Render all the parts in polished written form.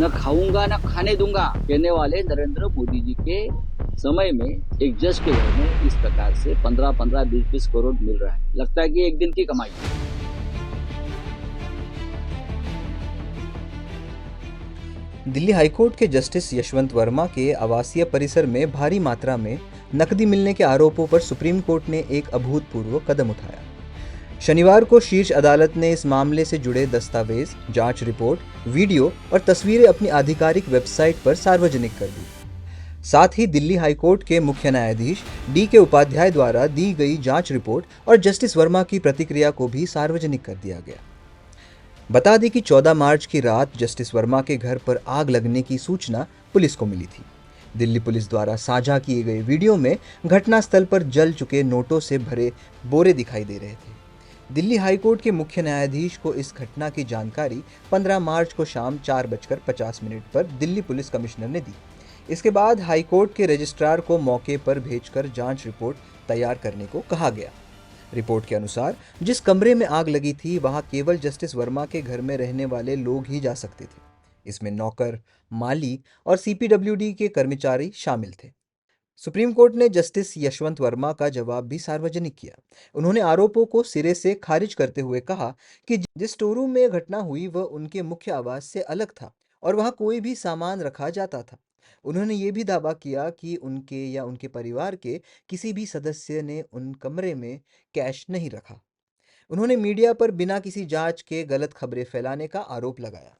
न खाऊंगा न खाने दूंगा कहने वाले नरेंद्र मोदी जी के समय में एक जज के घर में इस प्रकार से 15-15, 20-20 करोड़ मिल रहा है। लगता है कि एक दिन की कमाई है। दिल्ली हाईकोर्ट के जस्टिस यशवंत वर्मा के आवासीय परिसर में भारी मात्रा में नकदी मिलने के आरोपों पर सुप्रीम कोर्ट ने एक अभूतपूर्व कदम उठाया। शनिवार को शीर्ष अदालत ने इस मामले से जुड़े दस्तावेज, जांच रिपोर्ट, वीडियो और तस्वीरें अपनी आधिकारिक वेबसाइट पर सार्वजनिक कर दी। साथ ही दिल्ली हाईकोर्ट के मुख्य न्यायाधीश D.K. उपाध्याय द्वारा दी गई जांच रिपोर्ट और जस्टिस वर्मा की प्रतिक्रिया को भी सार्वजनिक कर दिया गया। बता दें कि 14 मार्च की रात जस्टिस वर्मा के घर पर आग लगने की सूचना पुलिस को मिली थी। दिल्ली पुलिस द्वारा साझा किए गए वीडियो में घटनास्थल पर जल चुके नोटों से भरे बोरे दिखाई दे रहे थे। दिल्ली हाईकोर्ट के मुख्य न्यायाधीश को इस घटना की जानकारी 15 मार्च को शाम 4:50 पर दिल्ली पुलिस कमिश्नर ने दी। इसके बाद हाईकोर्ट के रजिस्ट्रार को मौके पर भेजकर जांच रिपोर्ट तैयार करने को कहा गया। रिपोर्ट के अनुसार जिस कमरे में आग लगी थी वहां केवल जस्टिस वर्मा के घर में रहने वाले लोग ही जा सकते थे। इसमें नौकर, माली और CPWD के कर्मचारी शामिल थे। सुप्रीम कोर्ट ने जस्टिस यशवंत वर्मा का जवाब भी सार्वजनिक किया। उन्होंने आरोपों को सिरे से खारिज करते हुए कहा कि जिस स्टोर में घटना हुई वह उनके मुख्य आवास से अलग था और वहां कोई भी सामान रखा जाता था। उन्होंने ये भी दावा किया कि उनके या उनके परिवार के किसी भी सदस्य ने उन कमरे में कैश नहीं रखा। उन्होंने मीडिया पर बिना किसी जांच के गलत खबरें फैलाने का आरोप लगाया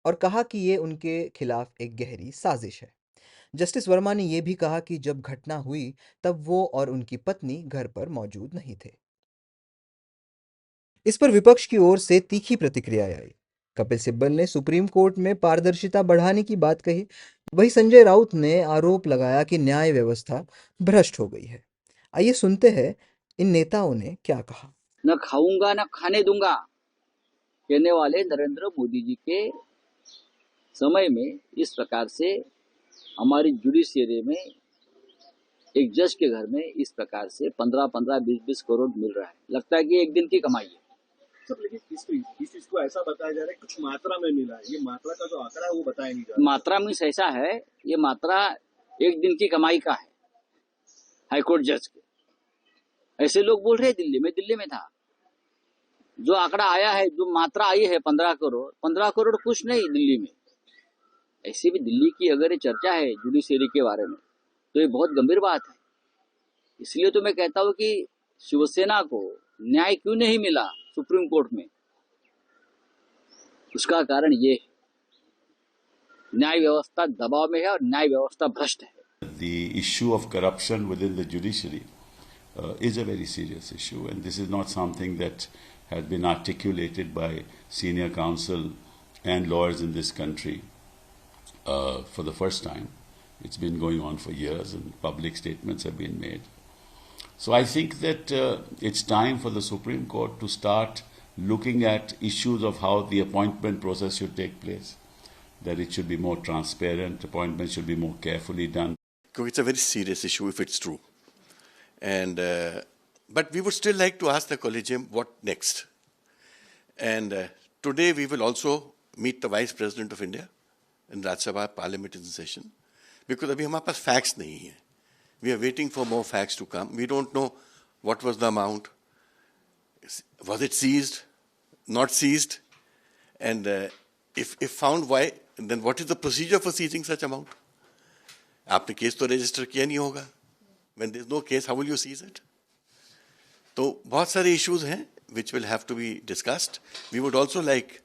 और कहा कि ये उनके खिलाफ एक गहरी साजिश है। जस्टिस वर्मा ने यह भी कहा कि जब घटना हुई तब वो और उनकी पत्नी घर पर मौजूद नहीं थे। इस पर विपक्ष की ओर से तीखी प्रतिक्रियाएं आई। कपिल सिब्बल ने सुप्रीम कोर्ट में पारदर्शिता बढ़ाने की बात कही। वहीं संजय राउत ने आरोप लगाया कि न्याय व्यवस्था भ्रष्ट हो गई है। आइए सुनते हैं इन नेताओं ने क्या कहा। न खाऊंगा न खाने दूंगा कहने वाले नरेंद्र मोदी जी के समय में इस प्रकार से हमारी जुडिशियरी में एक जज के घर में इस प्रकार से 15-15, 20-20 करोड़ मिल रहा है। लगता है कि एक दिन की कमाई है। सब लेकिन इस चीज को ऐसा बताया जा रहा है कुछ मात्रा में मिला है। ये मात्रा का जो आंकड़ा है वो बताया नहीं जा रहा। मात्रा में ऐसा है, ये मात्रा एक दिन की कमाई का है हाईकोर्ट जज के। ऐसे लोग बोल रहे दिल्ली में था। जो आंकड़ा आया है, जो मात्रा आई है 15 करोड़ कुछ नहीं दिल्ली में। ऐसे भी दिल्ली की अगर ये चर्चा है जुडिशियरी के बारे में तो ये बहुत गंभीर बात है। इसलिए तो मैं कहता हूं कि शिवसेना को न्याय क्यों नहीं मिला सुप्रीम कोर्ट में। उसका कारण ये है, न्याय व्यवस्था दबाव में है और न्याय व्यवस्था भ्रष्ट है। The issue of corruption within the judiciary is a very serious issue, and this is not something that has been articulated by senior counsel and lawyers in this country for the first time. It's been going on for years, and public statements have been made. So I think that it's time for the Supreme Court to start looking at issues of how the appointment process should take place, that it should be more transparent, appointments should be more carefully done. It's a very serious issue if it's true. And but we would still like to ask the Collegium what next. And today we will also meet the Vice President of India in Rajya Sabha Parliament in session, because abhi hamare paas facts nahi hai. We are waiting for more facts to come. We don't know what was the amount. Was it seized? Not seized? And if found, why? Then what is the procedure for seizing such amount? आपने case तो register किया नहीं होगा. When there is no case, how will you seize it? तो बहुत सारे issues हैं which will have to be discussed. We would also like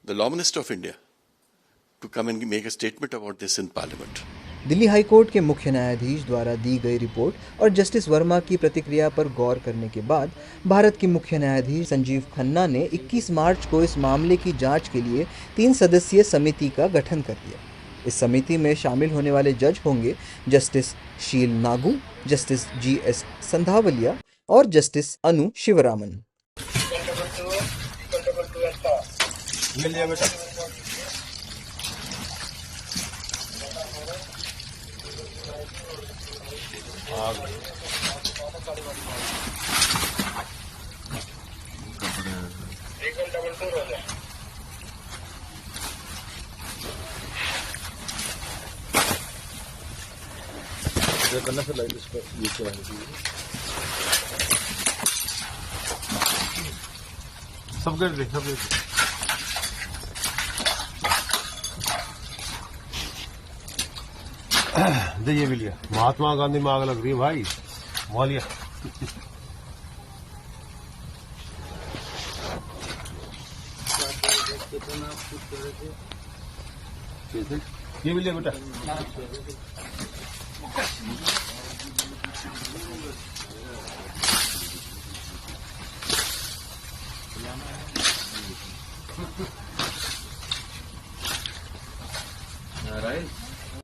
the Law Minister of India to come and make a statement about this in Parliament. Delhi high court के मुख्य न्यायाधीश द्वारा दी गई report और जस्टिस वर्मा की प्रतिक्रिया पर गौर करने के बाद भारत के मुख्य न्यायाधीश संजीव खन्ना ने 21 मार्च को इस मामले की जांच के लिए 3 सदस्यीय समिति का गठन कर दिया। इस समिति में शामिल होने वाले जज होंगे जस्टिस शील नागू, जस्टिस GS संधावलिया और जस्टिस अनु शिवरामन। करना फिर लाइट इसको ये चलाने के लिए सब कर दे सब कर दे। ये भी लिया महात्मा गांधी में आग लग रही है भाई वहाँ लिया ये भी लिया बेटा